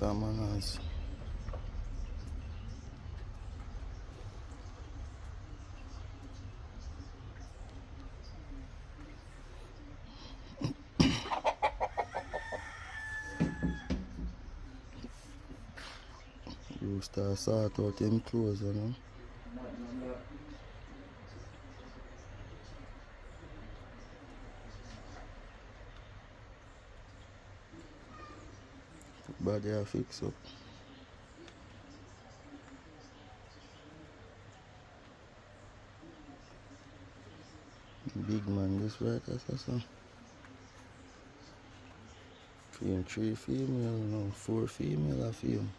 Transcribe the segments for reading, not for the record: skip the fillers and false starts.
commoners. You start sort out them clothes, you know. Body I fix up. Big man, this right, that's so. Film 3 female, no, 4 female I film.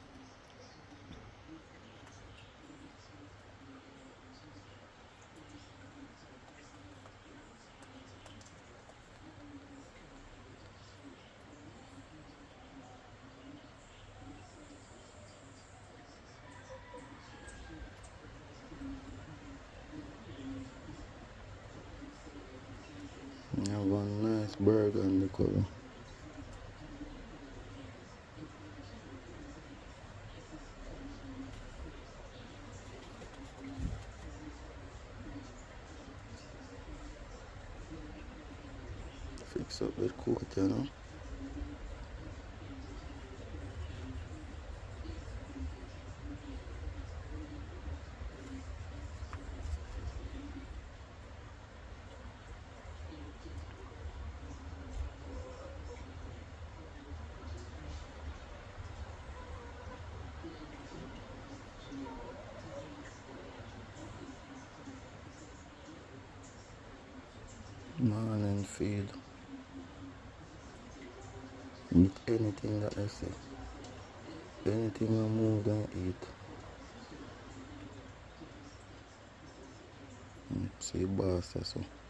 I have one nice burger on the cover. Fix up the coat, you know. Morning feed. Eat anything that I say. Anything I move and eat. See boss, that's all.